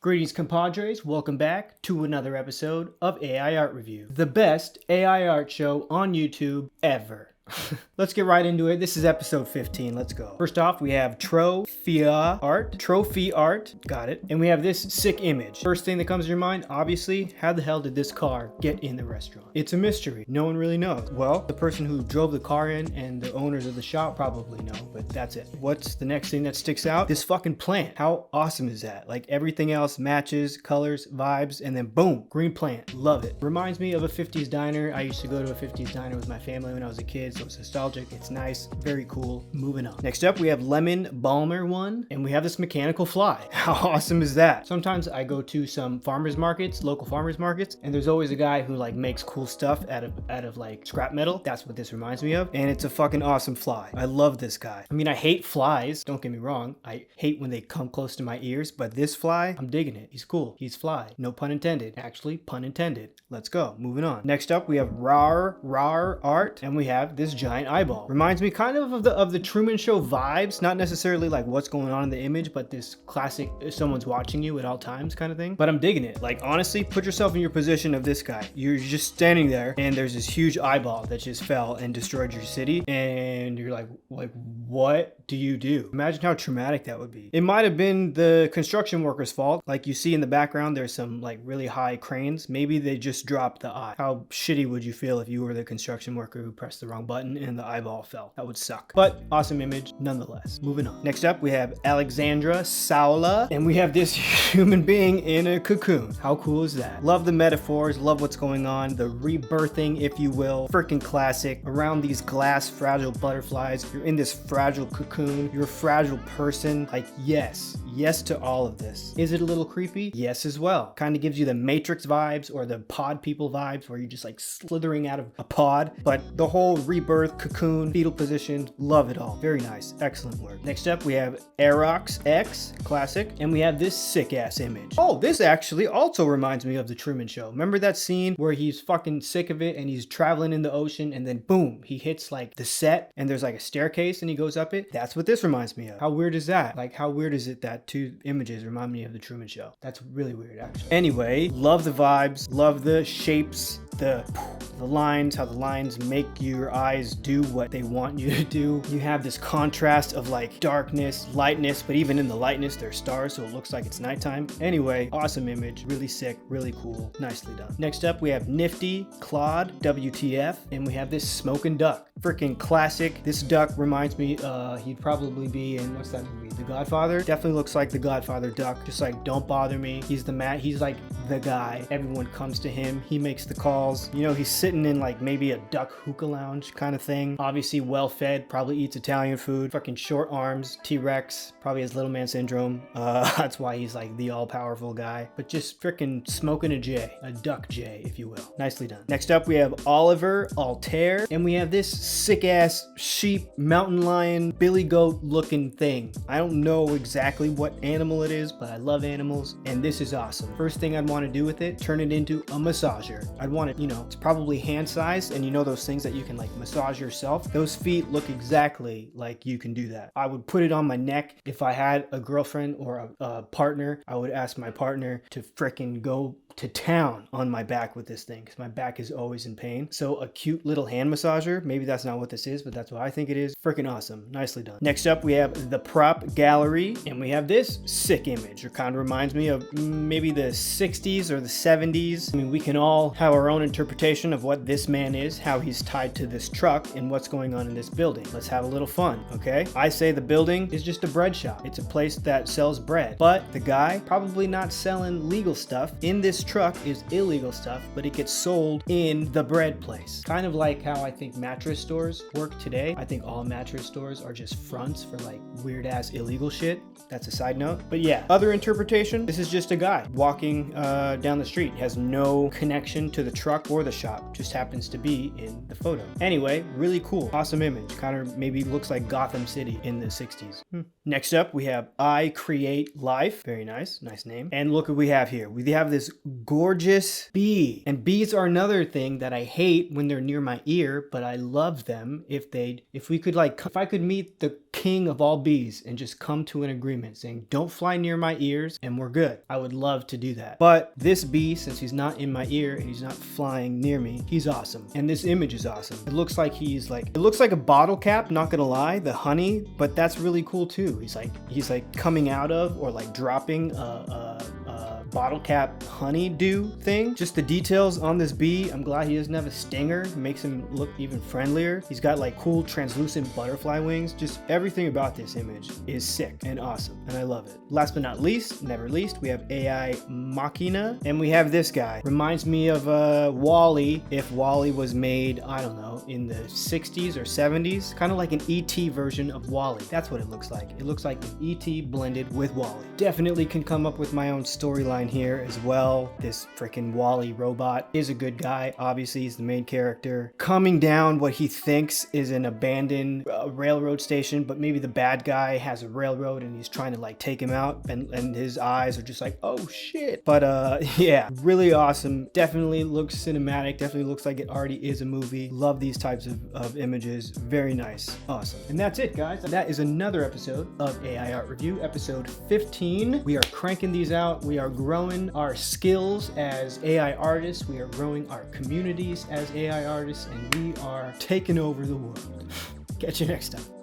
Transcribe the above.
Greetings, compadres. Welcome back to another episode of AI Art Review, the best AI art show on YouTube ever. Let's get right into it. This is episode 15. Let's go. First off, we have Trophy Art. Got it. And we have this sick image. First thing that comes to your mind, obviously, how the hell did this car get in the restaurant? It's a mystery. No one really knows. Well, the person who drove the car in and the owners of the shop probably know, but that's it. What's the next thing that sticks out? This fucking plant. How awesome is that? Like everything else matches, colors, vibes, and then boom, green plant. Love it. Reminds me of a 50s diner. I used to go to a 50s diner with my family when I was a kid. So it's nostalgic, it's nice, very cool. Moving on. Next up, we have Lemon Balmer one, and we have this mechanical fly. How awesome is that? Sometimes I go to some farmers markets, local farmers markets, and there's always a guy who like makes cool stuff out of like scrap metal. That's what this reminds me of, and it's a fucking awesome fly. I love this guy. I mean, I hate flies, don't get me wrong. I hate when they come close to my ears, but this fly, I'm digging it. He's cool. He's fly. No pun intended. Actually, pun intended. Let's go. Moving on. Next up, we have Rar Art, and we have this giant eyeball. Reminds me kind of the Truman Show vibes, not necessarily like what's going on in the image, but this classic someone's watching you at all times kind of thing. But I'm digging it. Like honestly, put yourself in your position of this guy. You're just standing there and there's this huge eyeball that just fell and destroyed your city, and you're like what do you do? Imagine how traumatic that would be. It might have been the construction worker's fault. Like you see in the background, there's some like really high cranes. Maybe they just dropped the eye. How shitty would you feel if you were the construction worker who pressed the wrong button and the eyeball fell? That would suck. But awesome image nonetheless. Moving on. Next up, we have Alexandra Saula, and we have this human being in a cocoon. How cool is that? Love the metaphors, love what's going on, the rebirthing, if you will. Freaking classic. Around these glass fragile butterflies, you're in this fragile cocoon, you're a fragile person. Like yes to all of this. Is it a little creepy? Yes as well. Kind of gives you the Matrix vibes or the pod people vibes where you're just like slithering out of a pod, but the whole rebirth, cocoon, fetal position, love it all. Very nice. Excellent work. Next up, we have Aerox X, classic, and we have this sick ass image. Oh, this actually also reminds me of the Truman Show. Remember that scene where he's fucking sick of it and he's traveling in the ocean and then boom, he hits like the set and there's like a staircase and he goes up it? That's what this reminds me of. How weird is that? Like how weird is it that two images remind me of the Truman Show? That's really weird actually. Anyway, love the vibes, love the shapes, the lines, how the lines make your eyes do what they want you to do. You have this contrast of like darkness, lightness, but even in the lightness, there's stars, so it looks like it's nighttime. Anyway, awesome image, really sick, really cool, nicely done. Next up, we have Nifty Claude, WTF, and we have this smoking duck. Freaking classic. This duck reminds me, he'd probably be in, what's that movie? The Godfather? Definitely looks like the Godfather duck. Just like, don't bother me. He's like the guy. Everyone comes to him. He makes the calls. You know, he's sitting in like maybe a duck hookah lounge kind of thing. Obviously well fed, probably eats Italian food. Fucking short arms, T-Rex, probably has little man syndrome. That's why he's like the all-powerful guy. But just freaking smoking a J, a duck J, if you will. Nicely done. Next up, we have Oliver Altair, and we have this sick ass sheep, mountain lion, billy goat looking thing. I don't know exactly what animal it is, but I love animals, and this is awesome. First thing I'd want to do with it, turn it into a massager. I'd want it, you know, it's probably hand sized, and you know those things that you can like massage yourself. Those feet look exactly like you can do that. I would put it on my neck. If I had a girlfriend or a partner, I would ask my partner to frickin' go to town on my back with this thing because my back is always in pain. So a cute little hand massager, maybe that's not what this is, but that's what I think it is. Freaking awesome. Nicely done. Next up, we have the Prop Gallery, and we have this sick image. It kind of reminds me of maybe the 60s or the 70s. I mean, we can all have our own interpretation of what this man is, how he's tied to this truck, and what's going on in this building. Let's have a little fun, okay? I say the building is just a bread shop. It's a place that sells bread, but the guy probably not selling legal stuff. In this truck is illegal stuff, but it gets sold in the bread place. Kind of like how I think mattress stores work today. I think all mattress stores are just fronts for like weird ass illegal shit. That's a side note. But yeah, other interpretation, this is just a guy walking down the street. He has no connection to the truck or the shop, just happens to be in the photo. Anyway, really cool, awesome image. Kind of maybe looks like Gotham City in the 60s. Next up, we have I Create Life. Very nice. Nice name. And look what we have here. We have this gorgeous bee. And bees are another thing that I hate when they're near my ear, but I love them if I could meet the king of all bees and just come to an agreement saying, don't fly near my ears and we're good. I would love to do that. But this bee, since he's not in my ear and he's not flying near me, he's awesome. And this image is awesome. It looks like it looks like a bottle cap, not gonna lie, the honey, but that's really cool too. He's like coming out of or like dropping a bottle cap honeydew thing. Just the details on this bee. I'm glad he doesn't have a stinger. It makes him look even friendlier. He's got like cool translucent butterfly wings. Just everything about this image is sick and awesome, and I love it. Last but not least, never least, we have AI Machina, and we have this guy. Reminds me of WALL-E, if WALL-E was made, I don't know, in the 60s or 70s. Kind of like an ET version of WALL-E. That's what it looks like. It looks like an ET blended with WALL-E. Definitely can come up with my own storyline here as well. This freaking WALL-E robot is a good guy. Obviously, he's the main character. Coming down what he thinks is an abandoned railroad station, but maybe the bad guy has a railroad and he's trying to like take him out, and his eyes are just like, oh shit. But yeah, really awesome. Definitely looks cinematic. Definitely looks like it already is a movie. Love these types of images. Very nice. Awesome. And that's it, guys. That is another episode of AI Art Review, episode 15. We are cranking these out. We are growing our skills as AI artists. We are growing our communities as AI artists, and we are taking over the world. Catch you next time.